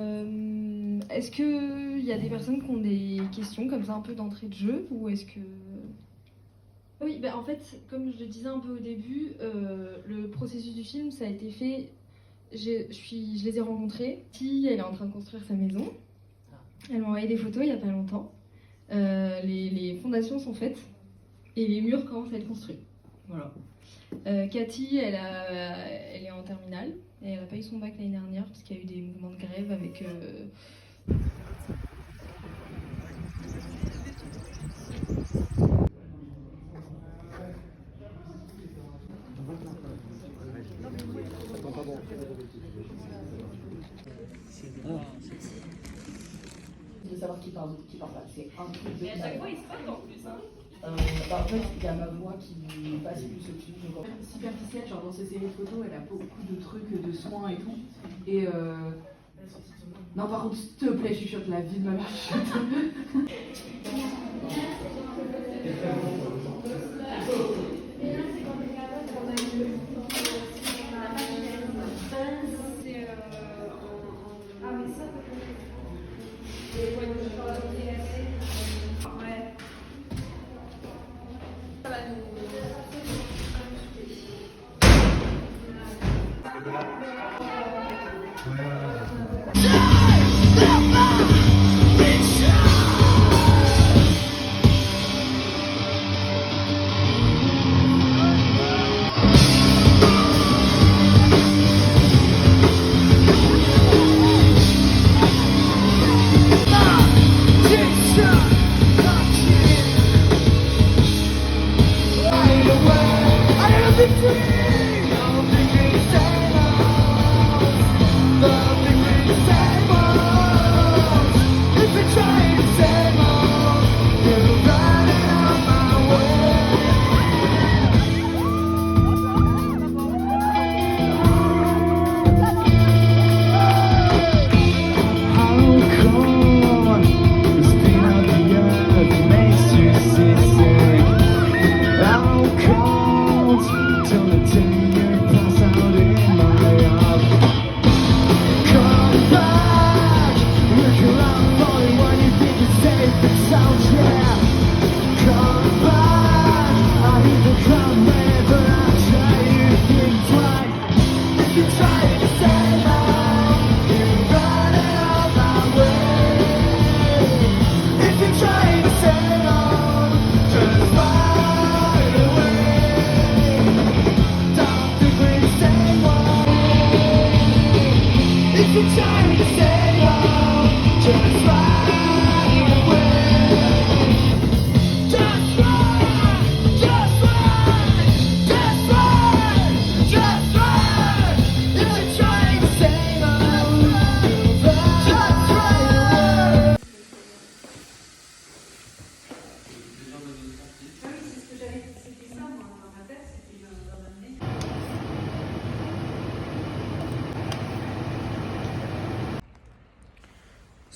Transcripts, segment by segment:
Est-ce qu'il y a des personnes qui ont des questions comme ça un peu d'entrée de jeu ou est-ce que... Oui, bah en fait, comme je le disais un peu au début, le processus du film, ça a été fait... Je les ai rencontrés. Elle est en train de construire sa maison. Elle m'a envoyé des photos il n'y a pas longtemps. Les fondations sont faites et les murs commencent à être construits. Voilà. Cathy, elle est en terminale et elle n'a pas eu son bac l'année dernière parce qu'il y a eu des mouvements de grève avec... De savoir qui parle pas, c'est un truc de... Mais à chaque fois, il se passe en plus. Hein. En fait, il y a ma voix qui passe plus au-dessus. Superficielle, genre dans ces séries de photos, elle a beaucoup de trucs de soins et tout. Et non, par contre, s'il te plaît, chuchote la vie de ma mère, chuchote.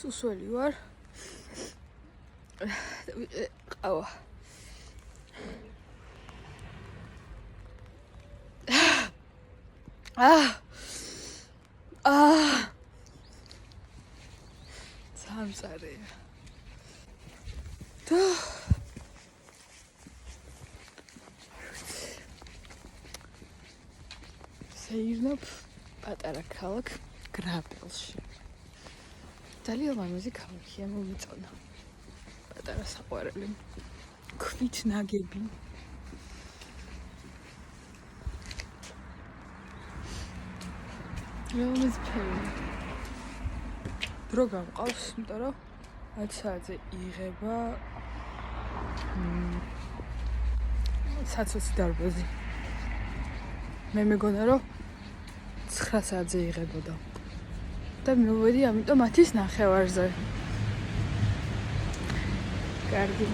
სუსველი ვარ. ყავა. სამწარე. სეირნობ პატარა ქალაქ გრაბელში. ძალიან ლამაზი ქალაქია, მოვიწონა. პატარა საყვარელი. ქვით ნაგები. ლამაზი ფერი. დრო გამყავს, იმიტომ რომ 10 საათზე იღება საცოცი დარბაზი. მე მეგონა რომ 9 საათზე იღებოდა. და მივედი ამიტომ 10-ის ნახევარზე. კარგი.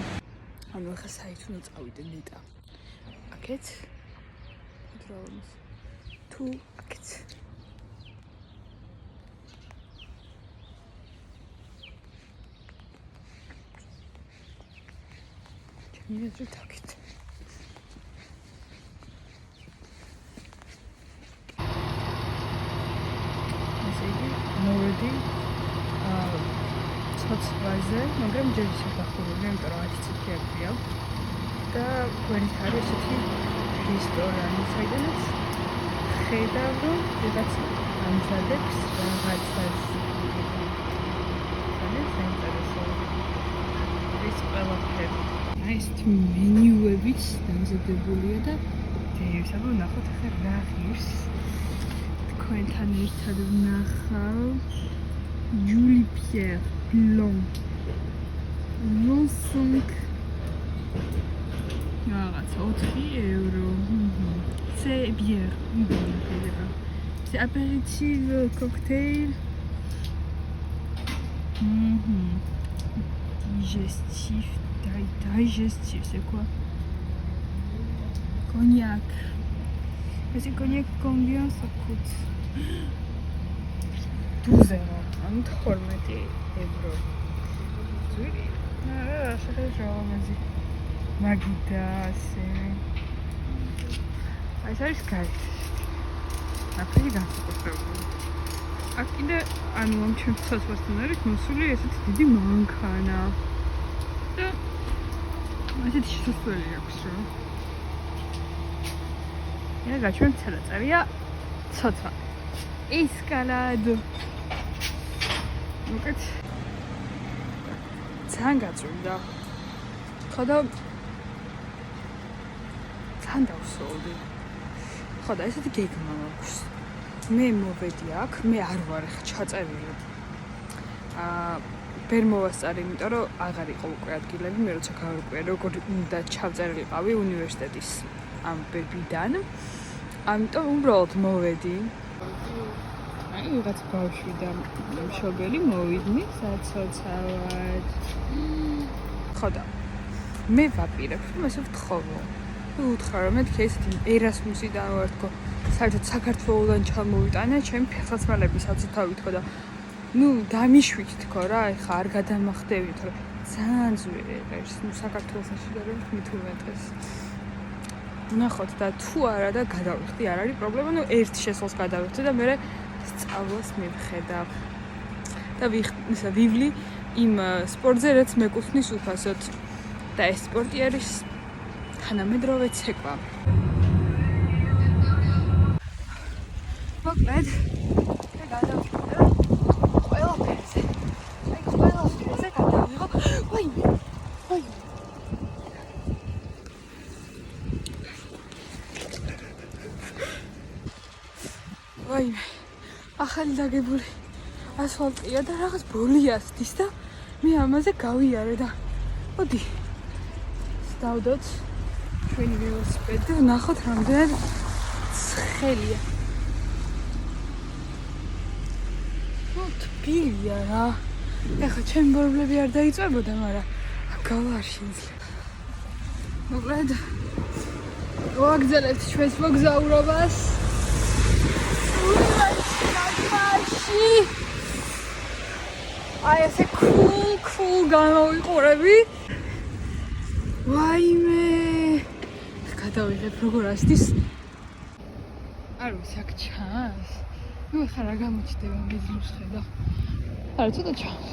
ანუ ახლა საით უნდა წავიდე ნეტა. აქეთ. დროუნს. თუ აქეთ. ჩამივედი აქეთ. მოვედი ცოცხლაზე, მაგრამ ჯერ ისე გახურული, იმიტომ რომ 10 წუთი აქვია. და გვერდით არის ესეთი რესტორანი, საიდანაც ხედავ, რომ ვიღაც ამზადებს რაღაცას. საინტერესო. ეს ყველაფერი. აი ეს მენიუებიც დამზადებულია და შეიძლება ვნახოთ ახლა რა ღირს. თქვენთან ერთად ვნახავ Julie Pierre Blanc. Vincent რაღაც 4 euro. C'est bière. C'est apéritif, cocktail. Digestif. Digestif, c'est quoi? Cognac. Mais c'est cognac combien ça coûte? 12 euro. 12 euro. Zuri. Ah, ça fait genre, vas-y. Magidase. Ai să riscai. Apoi განსაკუთრებული. აქ კიდე ანუ ამ ჩემს ცოცხლასთან არის მოსული ესეთი დიდი მანქანა. და ასეთი შესასვლელი აქვს რა. და გაჩვენ წელიწადია ცოცხლა. Escalade. უკეთ ძალიან გაწვიმდა. ხო და თან დავსოლდი. ხო და ესეთი გეგმა მაქვს. მე მოვედი აქ, მე არ ვარ ხა ჩაწერილი. ვერ მოვასწარი, იმიტომ რომ აღარ იყო უკვე ადგილები, მე როცა გავარკვია, როგორ უნდა ჩავწერილიყავი უნივერსიტეტის ამ ბებიდან. ამიტომ უბრალოდ მოვედი. აი რაღაც ბავშვი და მშობელი მოვიდნენ საცოცავად. ხო და მე ვაპირებ, რომ ესე ვთხოვო. უთხრა რომ მეთქე ესეთი ერასმუსიდან ვარ თქო. საერთოდ საქართველოდან ჩამოვიტანე ჩემი ფეხსაცმელების საცოთავი თქო და ნუ დამიშვით თქო რა, ეხა არ გადამახდები თქო. ძალიან ძვირი ღირს, ნუ საქართველოსში შედარებით მithumetes. ნახოთ და თუ არა და გადავიხდი, არ არის პრობლემა, ნუ ერთ შესულს გადავიხდი და მე სწავლას მივხედავ. და ვივლი იმ სპორტზე, რაც მეკუთვნის უფასოდ. და ეს სპორტი არის თანამედროვე ცეკვა. მოკლედ, გადავიხდი და ყველაფერზე. აი ყველაფერზე გადავიღო. ვაიმე. ვაიმე. ახალი დაგებული ასფალტია და რაღაც ბოლიასდის და მე ამაზე გავიარე და მოდი დავდოთ ჩვენი ველოსიპედი და ნახოთ რამდენად ცხელია. ნუ თბილია რა. ეხლა ჩემი ბორბლები არ დაიწვებოდა, მაგრამ გავა არ შეიძლება. მოკლედ ვაგზავნებთ ჩვენს მოგზაურობას. აი ესე cool გამოვიყურები. ვაიმე. გადავიღებ როგორ ასდის. არ ვიცი აქ ჩანს. ნუ ახლა რა გამოჩდება მეზლებს ხედავ. არა ცოტა ჩანს.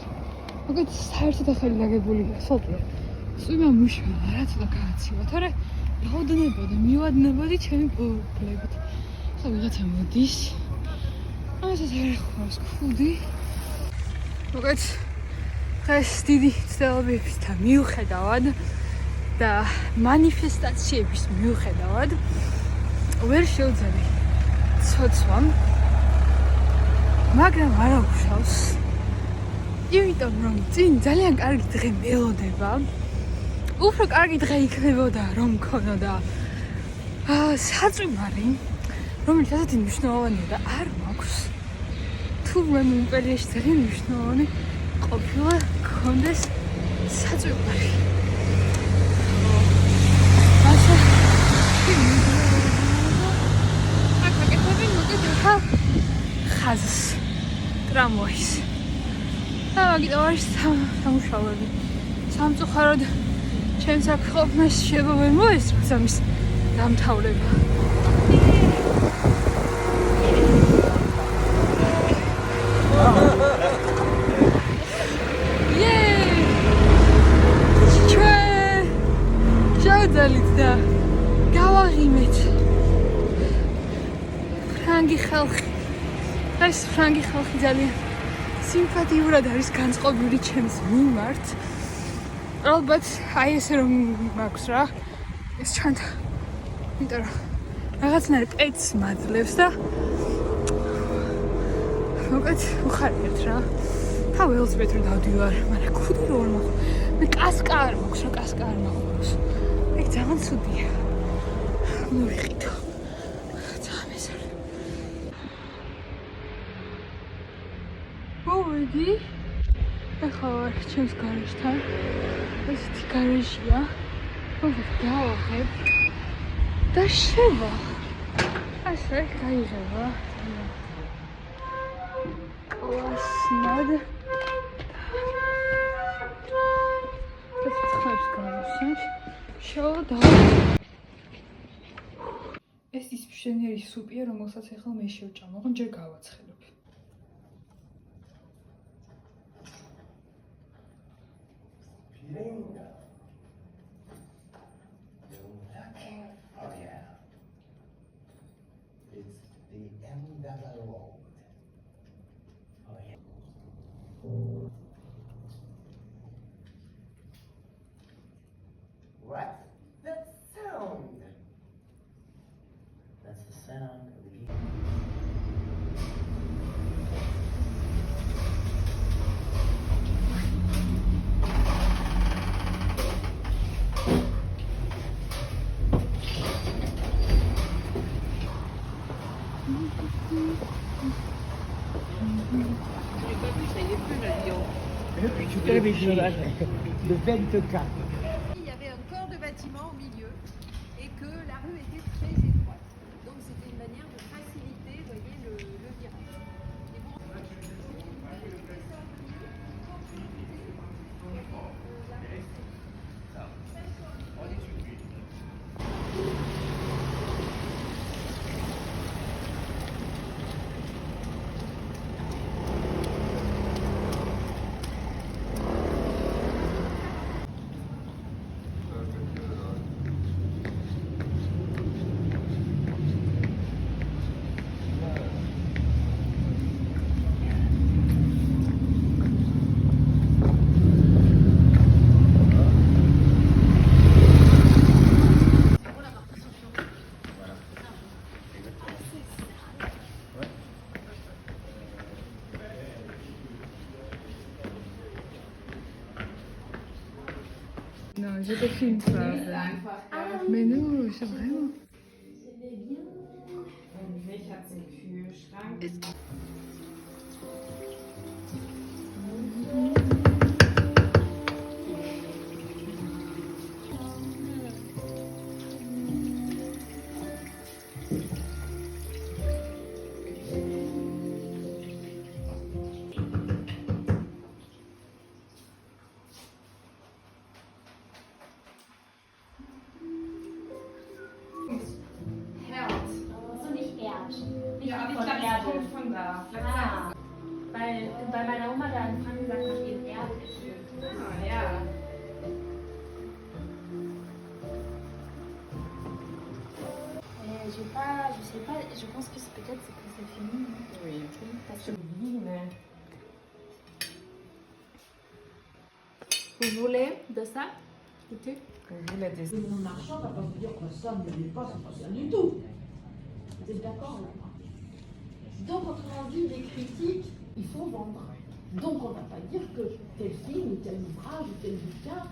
მოგეთ საერთოდ ახალი დაგებულია სოკლე. წვიმა მუშავა რა ცოტა გააცივა. თორე დაუდნებოდი, მივადნებოდი ჩემი ბორბლებით. ხა ვიღაცა მოდის. ამასაც არ ეხმარს ქუდი. მოგეთ დღეს დიდი ცდილობებისთა მიუხედავად და მანიფესტაციების მიუხედავად ვერ შევძლებდი ცოცვამ, მაგრამ არ აუშავს. იმიტომ რომ წინ ძალიან კარგი დღე მელოდება. უფრო კარგი დღე იქნებოდა რომ მქონოდა საწვიმარი, რომელიც ასეთი მნიშვნელოვანია და არ მაქვს. თუ მე იმპერიაში ძალიან მნიშვნელოვანი ყოფილა გქონდეს საწვიმარი. ხაზს ტრამვაის და მაგიტომ არის სამუშაოები. სამწუხაროდ ჩემს აქ ყოფნას შეიძლება ვერ მოესწრებს ამის დამთავრება. ფრანგი ხალხი. ეს ფრანგი ხალხი ძალიან სიმპათიურად არის განწყობილი ჩემს მიმართ. ალბათ აი ესე რომ მაქვს რა ეს ჩანდა. იმიტომ რომ რაღაცნაირ პეცს მაძლევს და მოკლედ უხარიათ რა. თავ ველოსიპედით რომ დავდივარ, მაგრამ ქუდი რო არ მაქვს. მე კასკა არ მაქვს რა, კასკა არ მაქვს. ეგ ძალიან ცუდია. მოვიყიდო. ძალიან მეზარი. მოვიდი. ახლა ვარ ჩემს გარაჟთან. ესეთი გარაჟია. მოვიდი დავაღებ. და შევა. ასე გაიღება. კლასნად. ეს ხებს გამოსვენს. შევდა. ეს ის მშვენიერი სუპია, რომელსაც ახლა მე შევჭამ, მაგრამ ჯერ გავაცხელებ. Oh yeah. It's the end of the road. Oh yeah. What's that sound? That's the sound of the Le 24. Il y avait un corps de bâtiment au milieu et que la rue était très étroite. Donc c'était une manière de faciliter, vous voyez, le virage. Et pour... Non, je te filme pas. Mais non, c'est vraiment. Mich hat den Kühlschrank. Von da. Ah, weil bei meiner Oma da in Franken sagt man eben Erdäpfel. Ah, ja. Je sais pas, je pense que c'est peut-être c'est que c'est fini. Oui. Parce que... Vous voulez de ça? Goûter? Mon argent, va pas vous dire que ça ne l'est pas, c'est pas ça du tout. Vous êtes d'accord là? Donc, autrement dit, les critiques, il faut vendre. Donc, on ne va pas dire que tel film, ou tel ouvrage, ou tel bouquin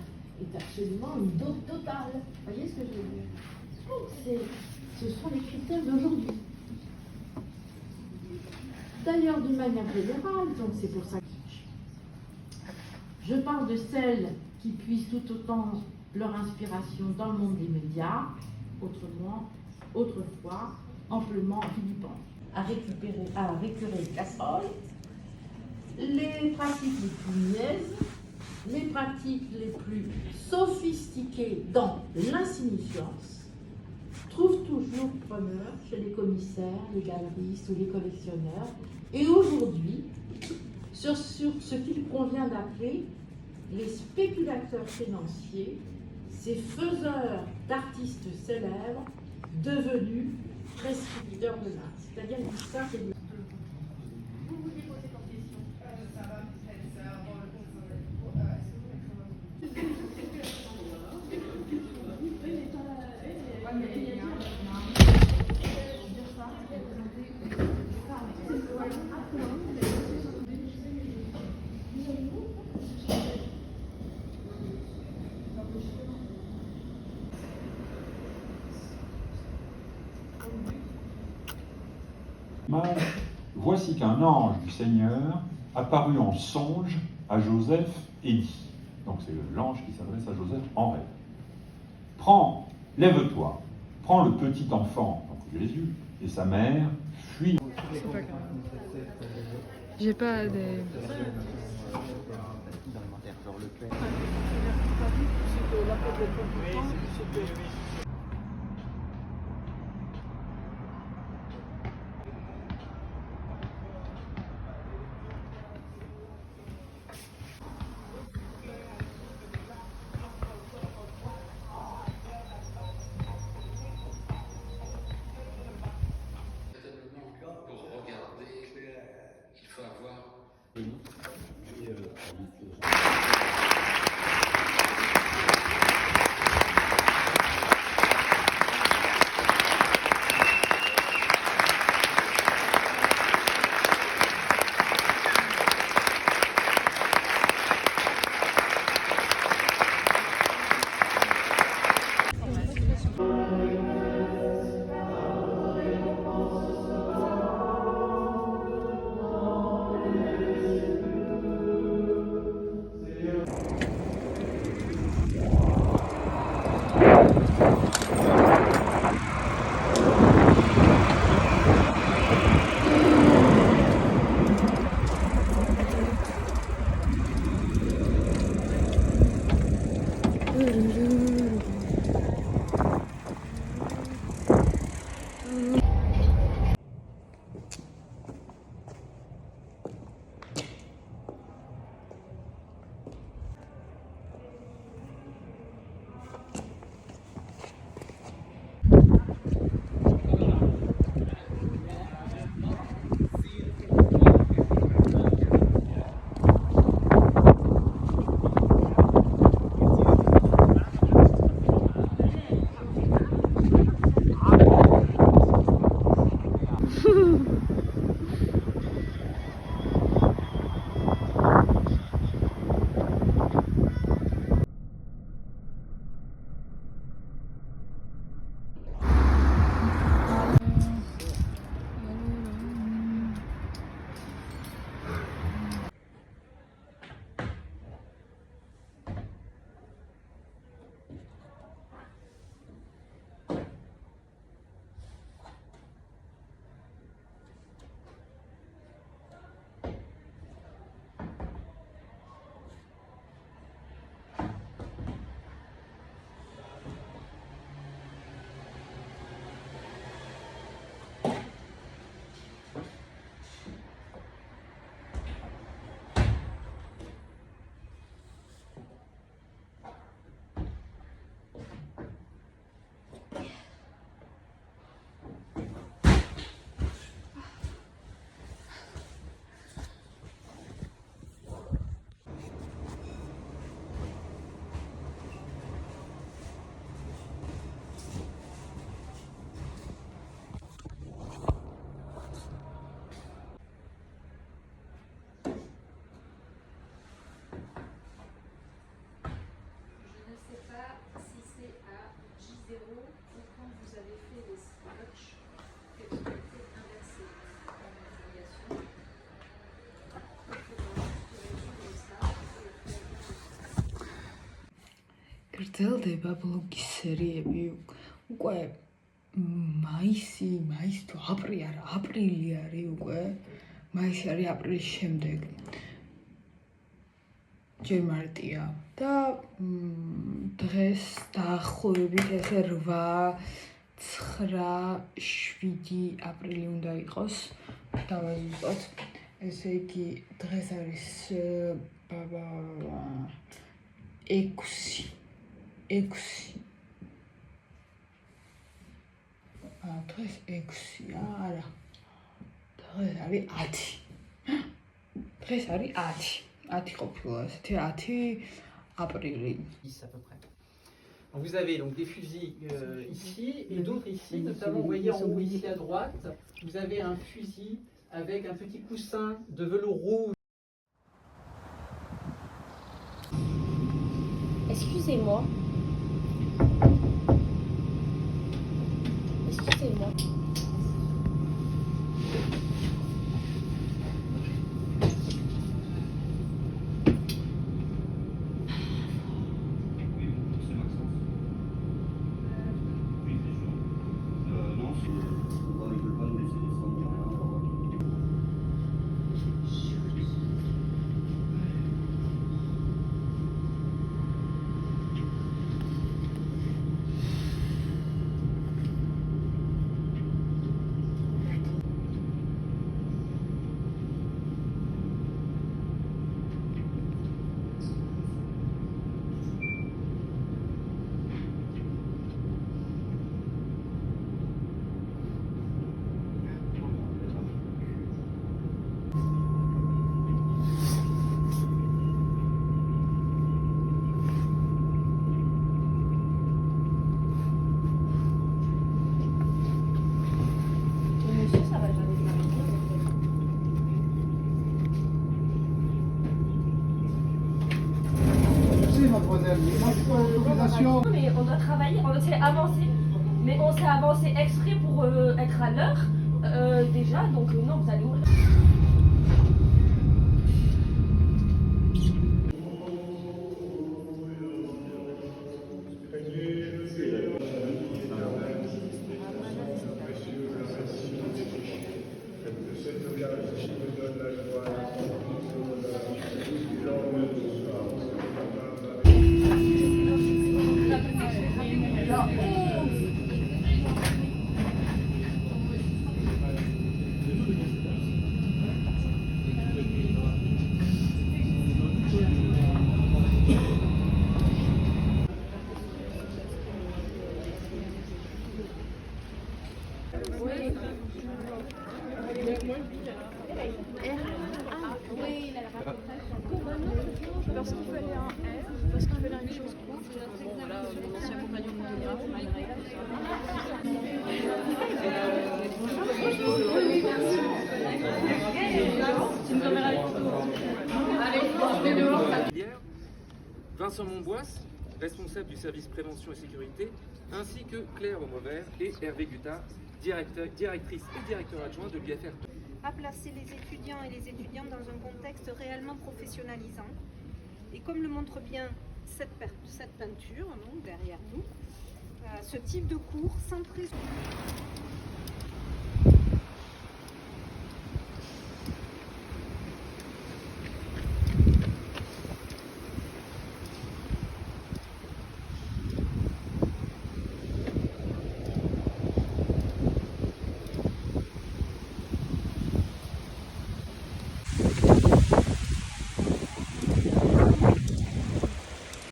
est absolument une dope totale. Vous voyez ce que je veux dire? Donc, ce sont les critères d'aujourd'hui. D'ailleurs, d'une manière générale, donc c'est pour ça que je parle de celles qui puissent tout autant leur inspiration dans le monde des médias, autrefois, amplement filippant. À récurer les casseroles, les pratiques les plus niaises, les pratiques les plus sophistiquées dans l'insignifiance, trouvent toujours preneur chez les commissaires, les galeristes ou les collectionneurs. Et aujourd'hui, sur ce qu'il convient d'appeler les spéculateurs financiers, ces faiseurs d'artistes célèbres devenus prescripteurs producteur de l'art. C'est-à-dire que ça, c'est du... Vous vouliez poser votre question. Voici qu'un ange du Seigneur apparut en songe à Joseph et dit, donc c'est l'ange qui s'adresse à Joseph en rêve, prends, lève-toi, prends le petit enfant, donc Jésus, et sa mère, fuis. J'ai pas des... Pour regarder, il faut avoir გრძელდება ბლოგის სერიები უკვე მაისი თუ აპრილი არის უკვე მაისი არის აპრილის შემდეგ ჯერ მარტია და დღეს დაახლოებით ესე 8-9-7 აპრილი უნდა იყოს დავაზუსტოთ ესე იგი დღეს არის 6 დღეს 6-ია, არა. დღეს არის 10. დღეს არის 10. 10 ყოფილა ესეთი 10 აპრილი. À peu près. Donc vous avez donc des fusils ici et d'autres ici, notamment vous voyez en haut ici à droite, vous avez un fusil avec un petit coussin de velours rouge. Excusez-moi. Excusez-moi. Mais on doit travailler, on s'est avancé, mais on s'est avancé exprès pour être à l'heure déjà, donc non, vous allez ouvrir. Parce qu'il fallait un R, parce qu'il fallait une chose courte. Bon, là, mon ancien compagnon de photographe, malgré. C'est une caméra avec photo. Allez, Vincent Monboisse, responsable du service prévention et sécurité, ainsi que Claire Aumrevert et Hervé Guttard, directrice et directeur adjoint de l'UFR. À placer les étudiants et les étudiantes dans un contexte réellement professionnalisant. Et comme le montre bien cette peinture, donc, derrière nous, ce type de cours centré sur...